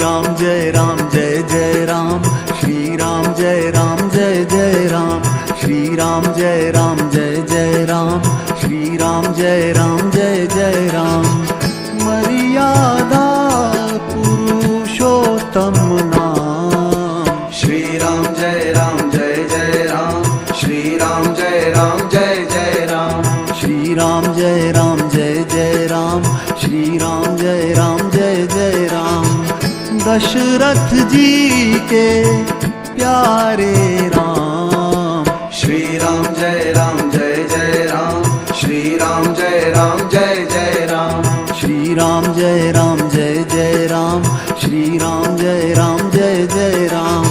राम जय जय राम, श्री राम जय जय राम, श्री राम जय जय राम, श्री राम जय जय राम। मर्यादा पुरुषोत्तम नाम, श्री राम जय जय राम, श्री राम जय जय राम, श्री राम जय जय राम, श्री राम जय जय राम। दशरथ जी के प्यारे राम, श्री राम जय जय राम, श्री राम जय जय राम, श्री राम जय जय राम, श्री राम जय जय राम।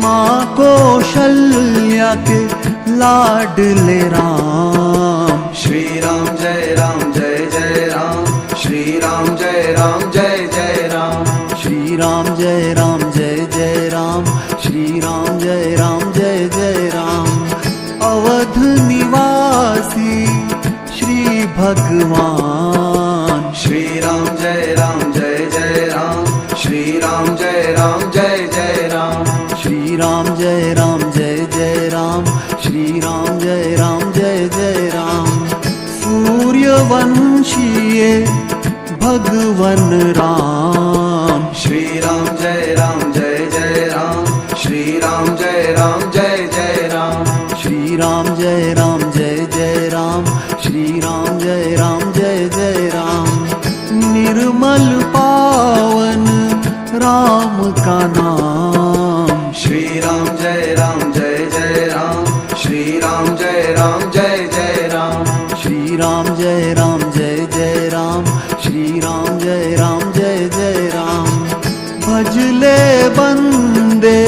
माँ कौशल्या के लाडले राम, श्री राम जय जय राम, श्री राम जय जय राम, श्री राम जय जय राम, श्री राम जय जय राम। अवध निवासी श्री भगवान, श्री राम जय जय राम, श्री राम जय जय राम, श्री राम जय जय राम, श्री राम जय जय राम। सूर्यवंशीय भगवन राम, श्री राम जय जय राम, श्री राम जय जय राम, श्री राम जय जय राम, श्री राम जय जय राम। निर्मल पावन राम का नाम, श्री राम जय जय राम, श्री राम जय जय राम, श्री राम जय जय राम, श्री राम जय जय राम। भजले बंदे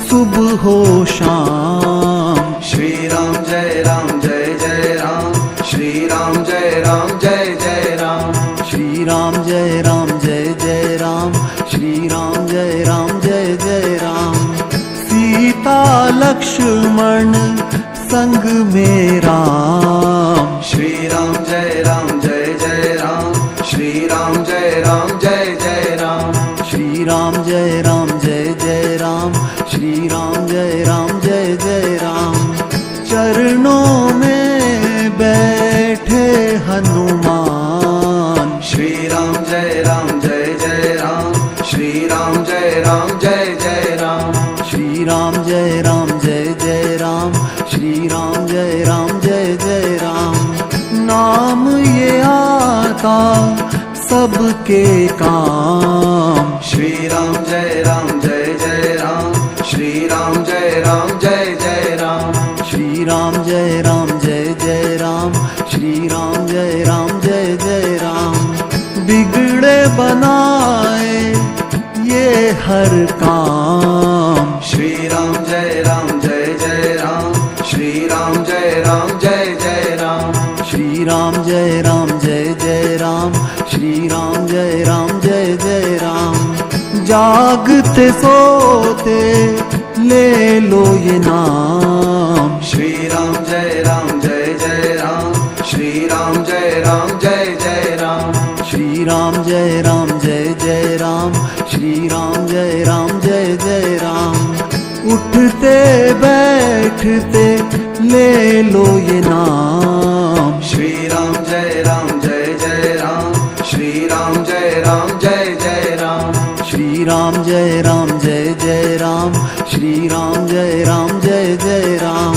सुबह हो शाम, श्री राम जय जय राम, श्री राम जय जय राम, श्री राम जय जय राम, श्री राम जय जय राम। सीता लक्ष्मण संग में राम, श्री राम जय जय राम, श्री राम जय जय राम, श्री राम जय जय राम, श्री राम जय जय राम। चरणों में बैठे हनुमान, श्री राम जय जय राम, श्री राम जय जय राम, श्री राम जय जय राम, श्री राम जय जय राम। नाम ये आता सबके काम, श्री राम जय जय राम, श्री राम जय जय राम, श्री राम जय जय राम, श्री राम जय जय राम। बिगड़े बनाए ये हर काम, श्री राम जय जय राम, श्री राम जय जय राम, श्री राम जय जय राम, श्री राम जय जय राम। जागते सोते ले लो ये नाम, श्री राम जय जय राम, श्री राम जय जय राम, श्री राम जय जय राम, श्री राम जय जय राम। उठते बैठते ले लो ये नाम, श्री राम जय जय राम, श्री राम जय जय राम, श्री राम जय जय राम, श्री राम जय जय राम।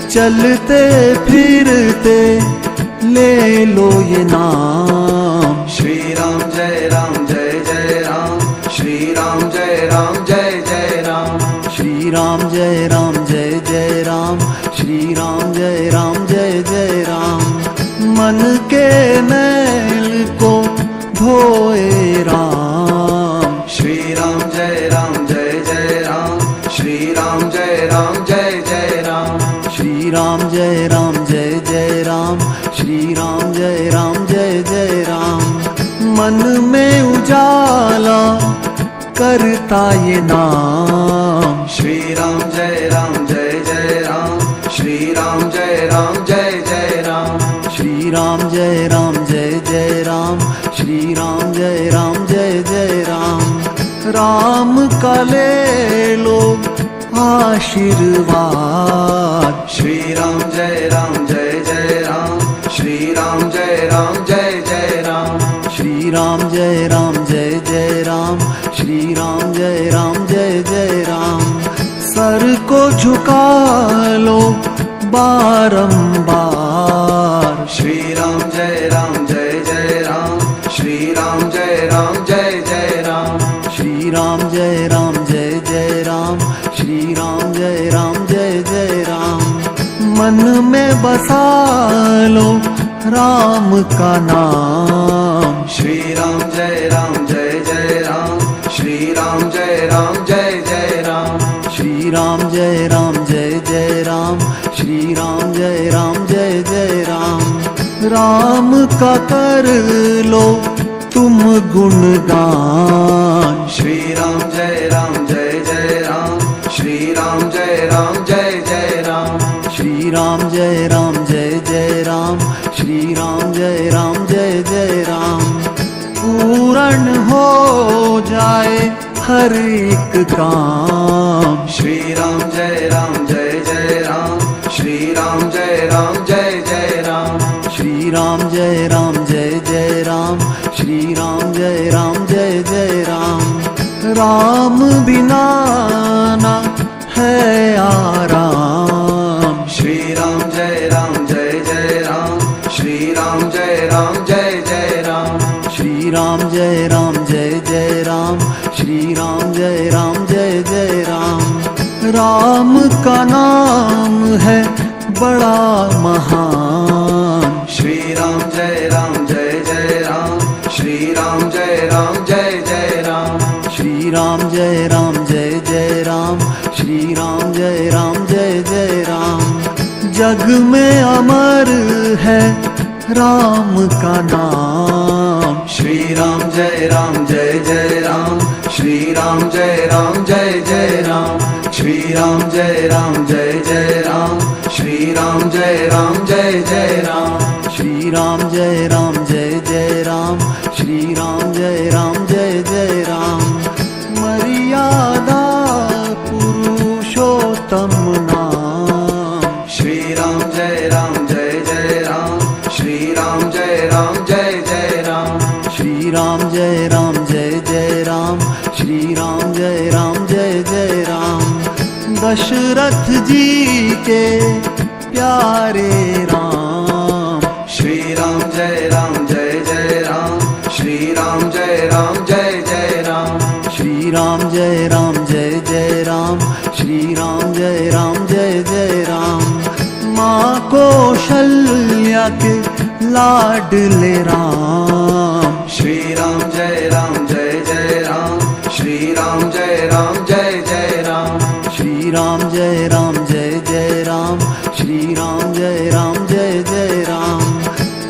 चलते फिरते ले लो ये नाम, श्री राम जय जय राम, श्री राम जय जय राम, श्री राम जय जय राम, श्री राम जय जय राम। मन के मैल को धोए राम, श्री राम जय जय राम, श्री राम जय जय राम, श्री राम जय जय राम, श्री राम जय जय राम। मन में उजाला करता ये नाम, श्री राम जय जय राम, श्री राम जय जय राम, श्री राम जय जय राम, श्री राम जय जय राम। राम का ले लो आशीर्वाद। श्री राम जय जय राम, श्री राम जय जय राम, श्री राम जय जय राम, श्री राम जय जय राम। सर को झुका लो बारंबार। श्री राम जय जय राम, श्री राम जय जय राम, श्री राम जय जय राम, श्री राम जय जय राम। मन में बसा लो राम का नाम। श्री राम जय जय राम, श्री राम जय जय राम, श्री राम जय जय राम, श्री राम जय जय राम। राम का कर लो तुम गुणगान। श्री राम जय जय राम, श्री राम जय जय राम, श्री राम जय जय राम, श्री राम जय जय राम। पूर्ण हो जाए हर एक काम। श्री राम जय जय राम, श्री राम जय जय राम, श्री राम जय जय राम, श्री राम जय जय राम। राम बिना ना है आराम। श्री राम जय जय राम, श्री राम जय जय राम, श्री राम जय जय राम, श्री राम जय जय राम। राम का नाम है बड़ा महान। श्री राम जय जय राम, श्री राम जय जय राम, श्री राम जय जय राम, श्री राम जय जय राम। जग में अमर है राम का नाम। श्री राम जय जय राम, श्री राम जय जय राम, श्री राम जय जय राम, श्री राम जय जय राम, श्री राम जय जय राम, श्री राम जय जय राम। मर्यादा पुरुषोत्तम नाम। श्री राम जय जय राम, श्री राम जय जय राम, श्री राम जय जय राम, श्री राम जय जय राम। दशरथ जी के प्यारे राम। श्री राम जय जय राम, श्री राम जय जय राम, श्री राम जय जय राम, श्री राम जय जय राम। माँ कौशल्या के लाडले राम। श्री राम जय जय राम, श्री राम जय जय राम, श्री राम जय जय राम, श्री राम जय जय राम।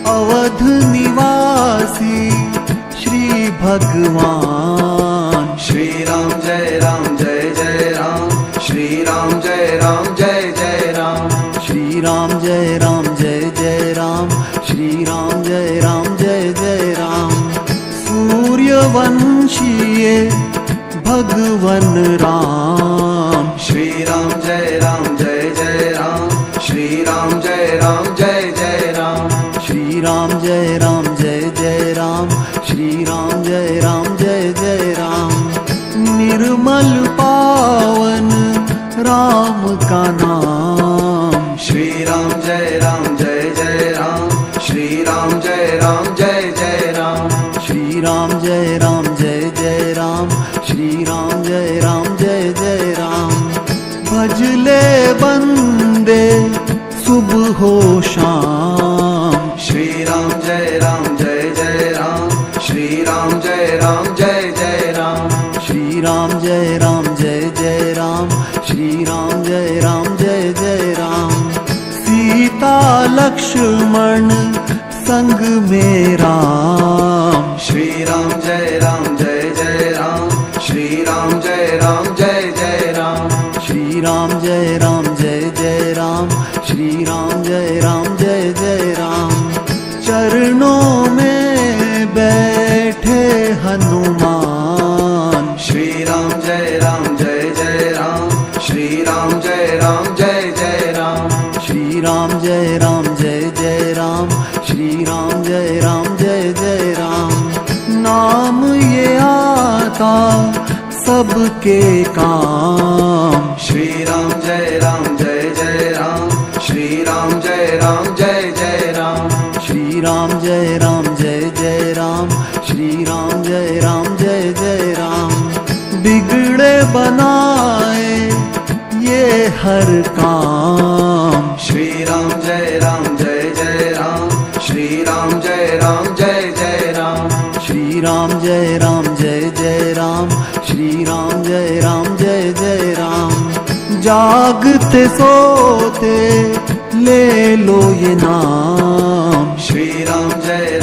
अवध निवासी श्री भगवान। श्री राम जय जय राम, श्री राम जय जय राम, श्री राम जय जय राम, श्री राम जय जय राम। सूर्यवंशीय भगवन राम। श्री राम जय जय राम, श्री राम जय जय राम, श्री राम जय जय राम, श्री राम जय जय राम। निर्मल पावन राम का नाम। श्री राम जय जय राम, श्री राम जय जय राम, श्री राम जय जय राम, श्री राम जय जय राम। भजले बंदे सुबह हो शाम। श्री राम जय जय राम, श्री राम जय जय राम, श्री राम जय जय राम, श्री राम जय जय राम। सीता लक्ष्मण संग में राम। श्री राम जय जय राम, श्री राम जय जय राम, श्री राम जय जय राम, श्री राम जय जय राम। चरणों में बैठे हनुमान। श्री का सबके काम। श्री राम जय जय राम, श्री राम जय जय राम। श्री राम जय जय राम, श्री राम जय जय राम। बिगड़े बनाए ये हर काम। श्री राम जय जय राम, श्री राम जय जय राम। श्री राम जय जय राम, श्री राम जय जय राम। जागते सोते ले लो ये नाम। श्री राम जय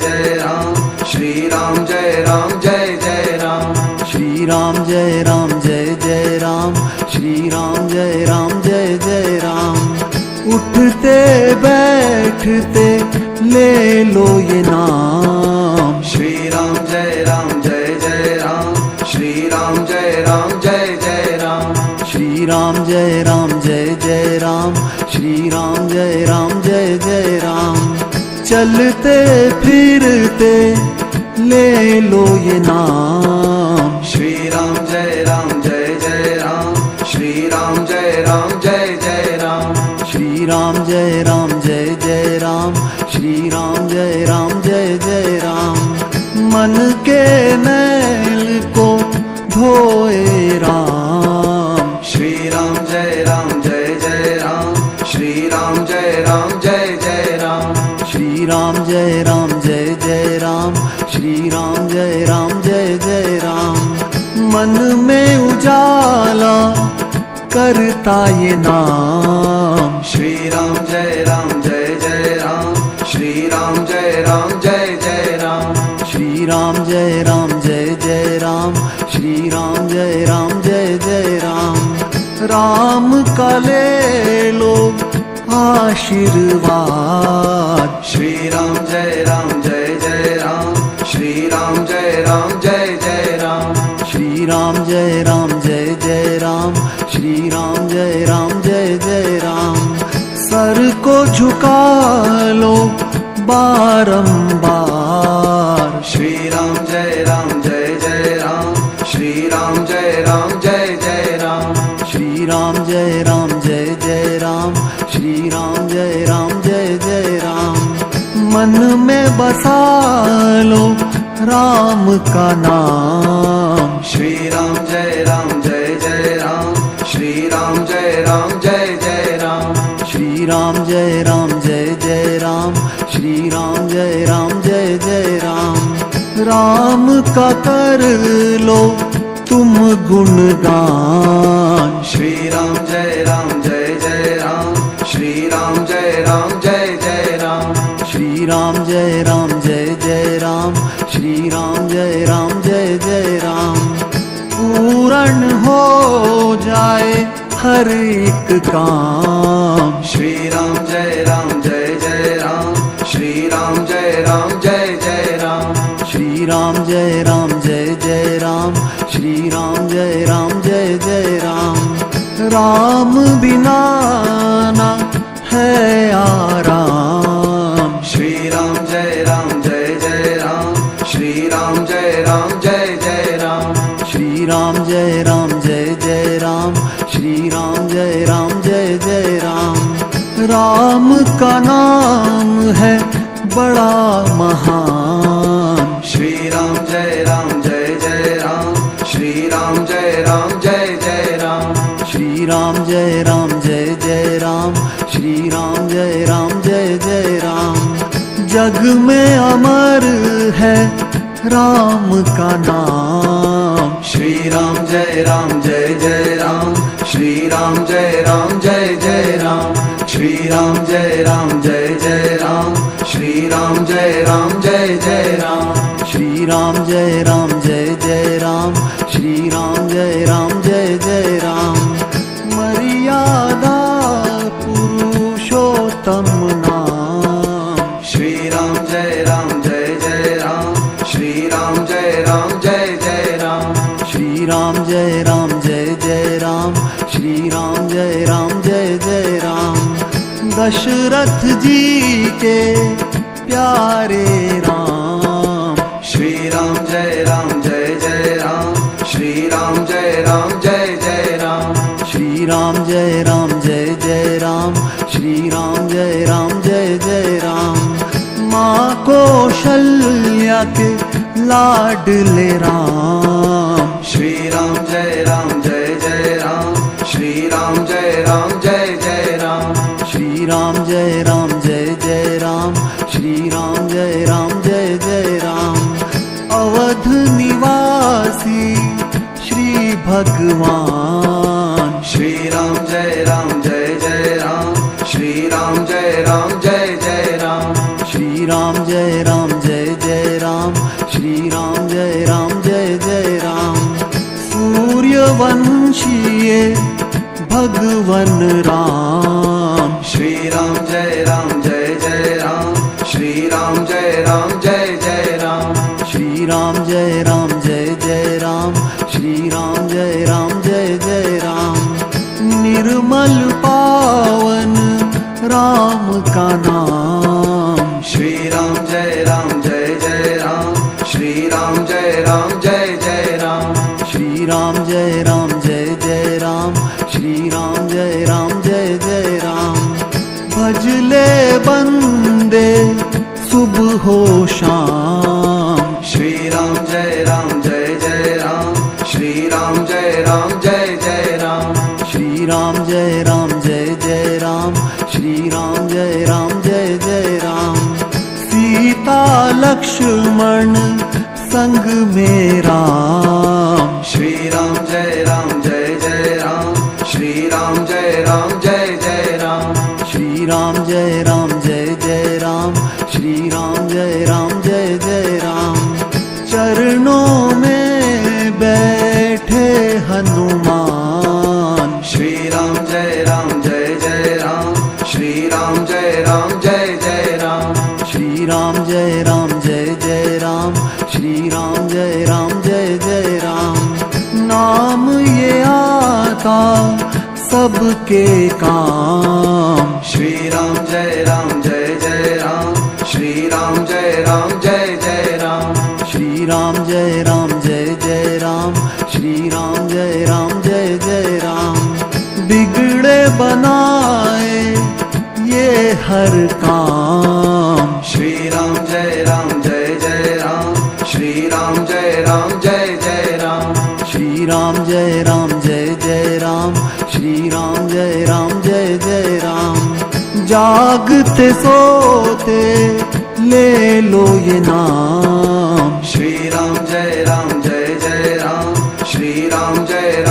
जय राम, श्री राम जय जय राम। श्री राम जय जय राम, श्री राम जय जय राम। उठते बैठते ले लो ये नाम। श्री राम जय जय राम, श्री राम जय जय राम। श्री राम जय जय राम, श्री राम जय जय राम। चलते फिरते ले लो ये नाम। श्री राम जय जय राम, श्री राम जय जय राम। श्री राम जय जय राम, श्री राम जय जय राम। मन के मैल को धोए राम। श्री राम जय जय राम, श्री राम जय जय राम। श्री राम जय जय राम, श्री राम जय जय राम। मन में उजाला करता ये नाम। श्री राम जय जय राम, श्री राम जय जय राम। श्री राम जय जय राम, श्री राम जय जय राम। राम का ले लो आशीर्वाद। श्री राम जय जय राम, श्री राम जय जय राम। श्री राम जय जय राम, श्री राम जय जय राम। सर को झुका लो बारंबार। श्री राम जय जय राम, श्री राम जय जय राम। श्री राम जय जय राम, श्री राम जय जय राम। मन में बसा लो राम का नाम। श्री राम जय जय राम, श्री राम जय जय राम। श्री राम जय जय राम, श्री राम जय जय राम। राम का कर लो तुम गुणगान। श्री राम जय जय राम, श्री राम जय जय राम। श्री राम जय जय राम, श्री राम जय जय राम। पूर्ण हो जाए हर एक काम। श्री राम जय जय राम, श्री राम जय जय राम। श्री राम जय जय राम, श्री राम जय जय राम। राम बिना ना है आराम। श्री राम जय जय राम, श्री राम जय जय राम। श्री राम जय जय राम, श्री राम जय जय राम। राम का नाम है बड़ा महान। श्री राम जय जय राम, श्री राम जय जय राम। श्री राम जय जय राम, श्री राम जय जय राम। जग में अमर है राम का नाम। श्री राम जय जय राम, श्री राम जय जय राम। श्री राम जय जय राम, श्री राम जय जय राम। श्री राम जय जय राम, श्री राम जय जय राम। मर्यादा पुरुषोत्तम नाम। श्री राम जय जय राम, श्री राम जय जय राम। श्री राम जय जय राम, श्री राम जय जय राम। दशरथ जी के प्यारे राम। श्री राम जय जय राम, कौशल्या के लाडले राम। श्री राम जय जय राम, श्री राम जय जय राम। श्री राम जय जय राम, श्री राम जय जय राम। अवध निवासी श्री भगवान। श्री राम जय जय राम, श्री राम जय जय राम। श्री राम जय जय राम, श्री राम जय जय राम। सूर्यवंशीय भगवन राम। श्री राम जय जय राम, श्री राम जय जय राम। श्री राम जय जय राम, श्री राम जय जय राम। निर्मल पावन राम का नाम। श्री राम जय जय राम, श्री राम जय जय राम। श्री राम जय जय राम, श्री राम जय जय राम। भजले बंदे सुबह हो शाम। श्री राम जय जय राम, श्री राम जय जय राम। श्री राम जय जय राम, श्री राम जय जय राम। सीता लक्ष्मण संग में राम। श्री राम जय जय राम, श्री राम जय जय राम। श्री राम जय जय राम, श्री राम जय जय राम। चरणों में बैठे हनुमान। श्री राम जय जय राम, श्री राम जय जय राम। श्री राम जय जय राम, श्री राम जय जय राम। नाम ये आता सबके काम। श्री राम जय जय राम, श्री राम जय जय राम। श्री राम जय जय राम, श्री राम जय जय राम। बिगड़े बनाए ये हर काम। श्री राम जय जय राम, श्री राम जय जय राम। श्री राम जय जय राम, श्री राम जय जय राम। जागते सोते ले लो ये नाम। श्री राम जय जय राम, श्री राम जय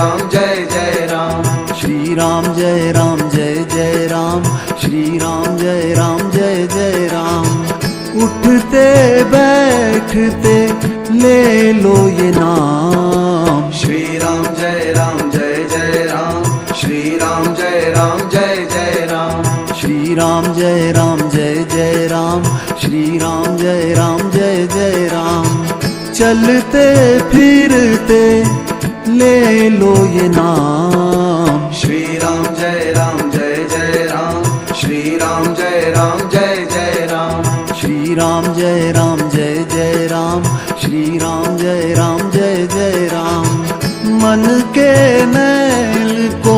जय राम। श्री राम जय जय राम, श्री राम जय जय राम। उठते बैठते ले लो ये नाम। श्री राम जय जय राम, श्री राम जय जय राम। श्री राम जय जय राम, श्री राम जय जय राम। चलते फिरते ले लो ये नाम। श्री राम जय जय राम, श्री राम जय जय राम। श्री राम जय जय राम, श्री राम जय जय राम। मन के मैल को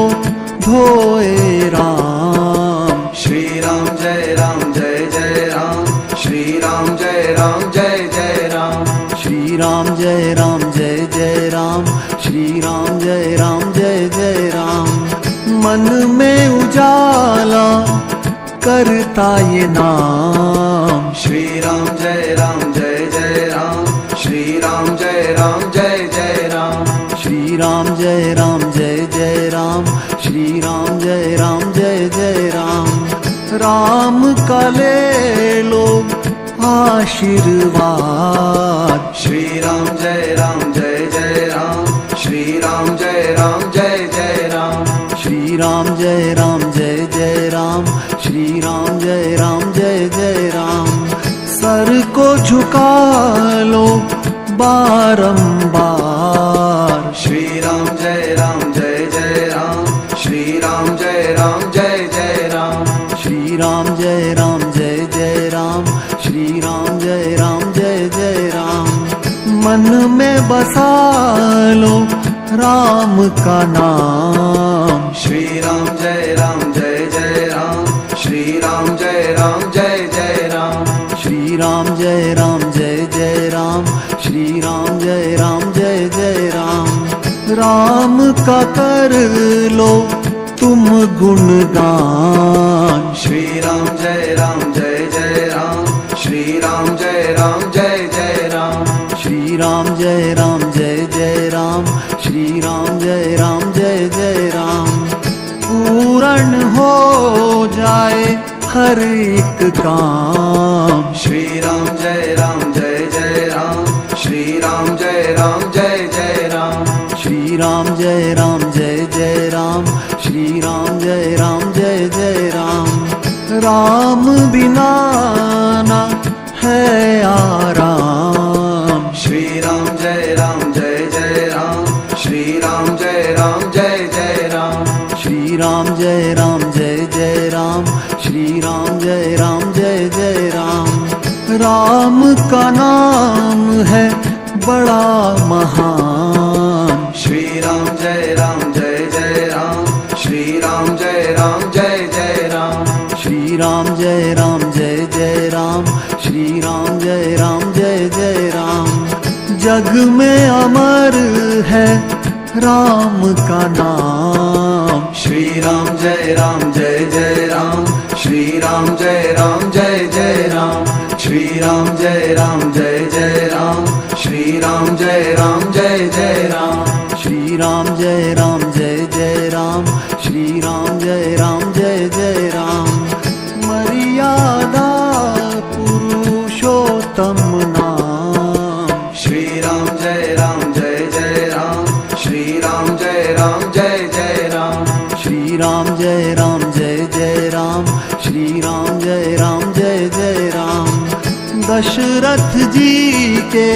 धोए राम। श्री राम जय जय राम, श्री राम जय जय राम। श्री राम जय जय राम, श्री राम जय जय राम। मन में उजाला करता ये नाम। श्री राम जय जय राम, श्री राम जय जय राम। श्री राम जय जय राम, श्री राम जय जय राम। राम का ले लो आशीर्वाद। श्री राम जय जय राम, श्री राम जय जय राम। श्री राम जय जय राम, श्री राम जय जय राम। सर को झुका लो बारंबार। श्री राम जय जय राम, श्री राम जय जय राम। श्री राम जय जय राम, श्री राम जय जय राम। मन में बसा लो राम का नाम। श्री राम जय जय राम, श्री राम जय जय राम। श्री राम जय राम का कर लो तुम गुणगान। श्री राम जय जय राम, श्री राम जय जय राम, श्री राम जय जय राम, श्री राम जय जय राम। पूर्ण हो जाए हर एक काम। श्री राम जय जय राम, श्री राम जय जय राम, श्री राम जय जय राम, श्री राम जय जय राम। राम बिना ना है आराम। श्री राम जय जय राम, श्री राम जय जय राम, श्री राम जय जय राम, श्री राम जय जय राम। राम का नाम है बड़ा महान। श्री राम जय जय राम, श्री राम जय जय राम, श्री राम जय जय राम, श्री राम जय जय राम। जग में अमर है राम का नाम। श्री राम जय जय राम, श्री राम जय जय राम, श्री राम जय जय राम, श्री राम जय जय राम, श्री राम जय जय राम, श्री राम जय जय राम। मर्यादा पुरुषोत्तम नाम। श्री राम जय जय राम, श्री राम जय जय राम, श्री राम जय जय राम, श्री राम जय जय राम। दशरथ जी के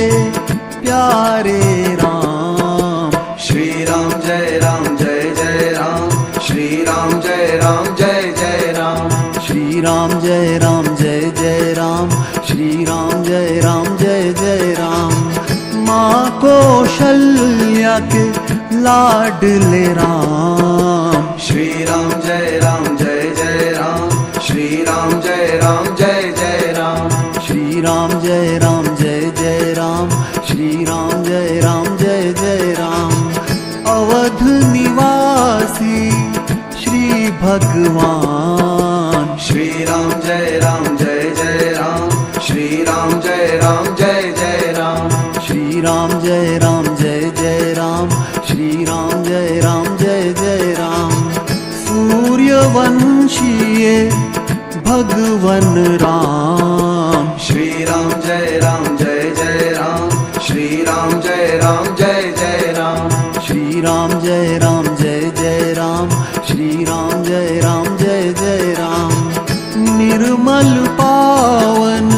प्यारे राम। श्री राम जय जय राम, श्री राम जय जय राम, श्री राम जय जय राम, श्री राम जय जय राम। माँ कौशल्या के लाडले राम। श्री राम जय जय राम, श्री राम जय जय राम, श्री राम जय जय राम, श्री राम जय जय राम। अवध निवासी श्री भगवान। श्री राम जय जय राम, श्री राम जय जय राम, श्री राम जय जय राम, श्री राम जय जय राम। सूर्यवंशीय भगवन राम। श्री राम जय जय राम, श्री राम जय जय राम, श्री राम जय जय राम, श्री राम जय जय राम। निर्मल पावन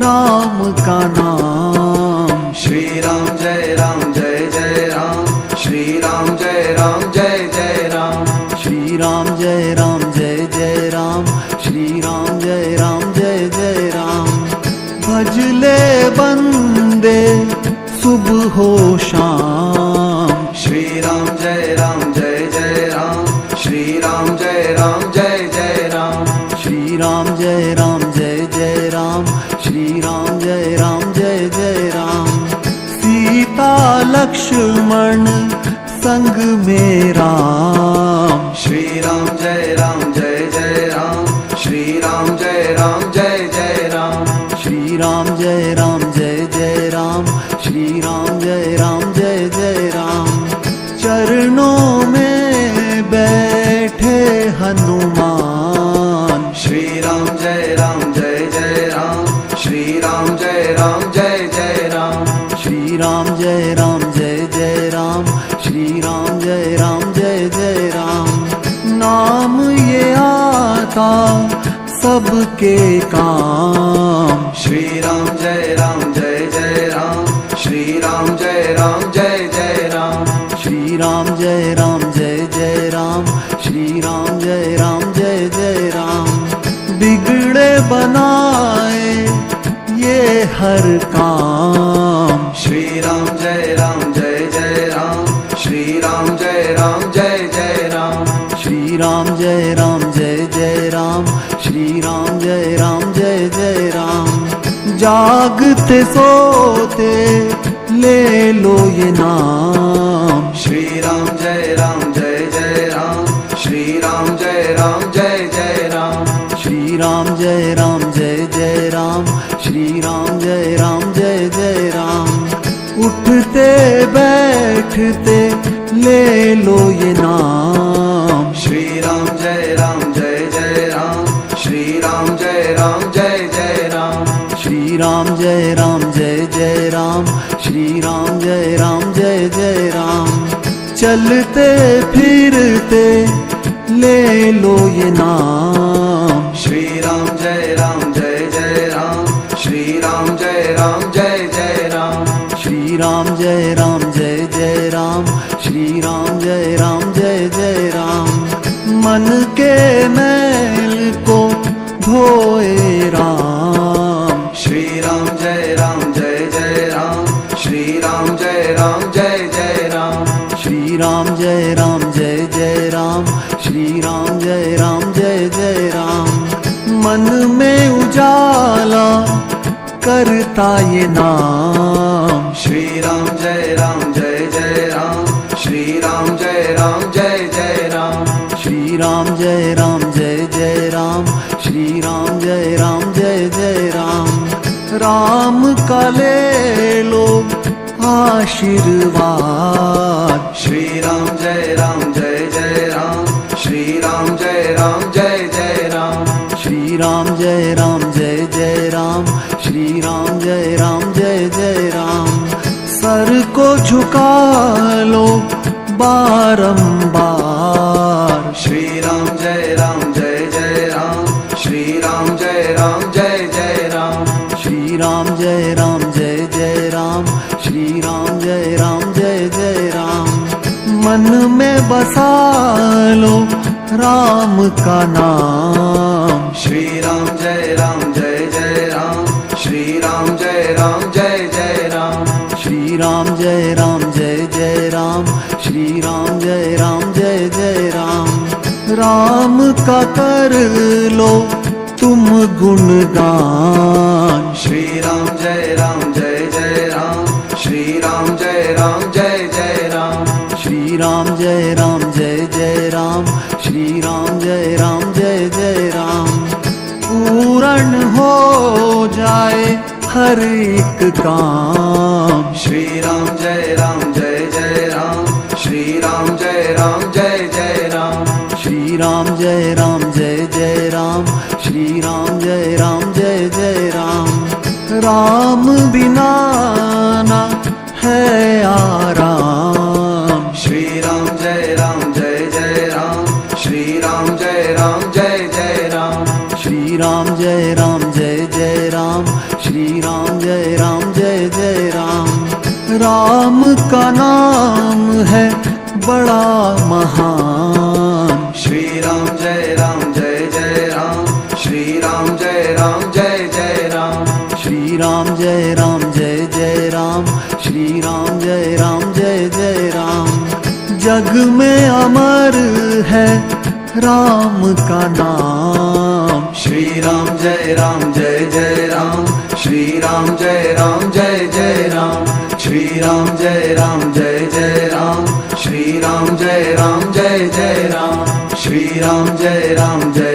राम का नाम। श्री राम जय जय राम, श्री राम जय जय राम, श्री राम जय जय राम, श्री राम जय जय राम। भजले बंदे सुबह हो शाम। श्री राम जय जय राम, श्री राम जय जय राम, श्री राम जय जय राम, श्री राम जय जय राम। सीता लक्ष्मण संग में राम। श्री राम जय जय राम, श्री राम जय जय राम, श्री राम जय जय राम, श्री राम जय जय राम। चरणों में बैठे हनुमान। श्री राम जय जय राम, श्री राम जय जय राम, श्री राम जय जय राम, श्री राम जय जय राम। नाम ये आता सबके काम। श्री राम जय जय राम, श्री राम जय जय राम, श्री राम जय जय राम, श्री राम जय जय राम। बिगड़े बनाए ये हर काम। श्री राम जय जय राम, श्री राम जय जय राम, श्री राम जय जय राम, श्री राम जय जय राम। जागते सोते ले लो ये नाम। श्री बैठते ले लो ये नाम। श्री राम जय जय राम, श्री राम जय जय राम, श्री राम जय जय राम, श्री राम जय जय राम। चलते फिरते ले लो ये नाम। श्री राम जय जय राम, श्री राम जय जय राम, श्री राम जय जय राम, श्री राम जय जय राम। मन के मैल को धोए राम। श्री राम जय जय राम, श्री राम जय जय राम, श्री राम जय जय राम, श्री राम जय जय राम। मन में उजाला करता ये नाम। श्री राम जय जय राम, श्री राम जय जय राम, श्री राम जय जय राम, श्री राम जय जय राम। राम का ले लो आशीर्वाद। श्री राम जय जय राम, श्री राम जय जय राम, श्री राम जय जय राम, श्री राम जय जय राम। सर को झुका लो बारंबार। श्री राम जय जय राम, श्री राम जय जय राम, श्री राम जय जय राम, श्री राम जय जय राम। मन में बसा लो राम का नाम। श्री राम जय जय राम, श्री राम जय जय राम, श्री राम जय जय राम, श्री राम जय जय राम। राम का कर लो तुम गुणगान। श्री राम जय जय राम, श्री राम जय जय राम, श्री राम जय जय राम, श्री राम जय जय राम। पूर्ण हो जाए हर एक काम। श्री राम जय जय राम, श्री राम जय जय राम, श्री राम जय जय राम, श्री राम जय जय राम। राम बिना ना है आराम। श्री राम जय जय राम, श्री राम जय जय राम, श्री राम जय जय राम, श्री राम जय जय राम। राम का नाम है बड़ा महान। श्री राम जय जय राम, श्री राम जय जय राम, श्री राम जय जय राम, श्री राम जय जय राम। जग में अमर है राम का नाम। श्री राम जय जय राम, श्री राम जय जय राम, श्री राम जय जय राम, श्री राम जय जय राम, श्री राम जय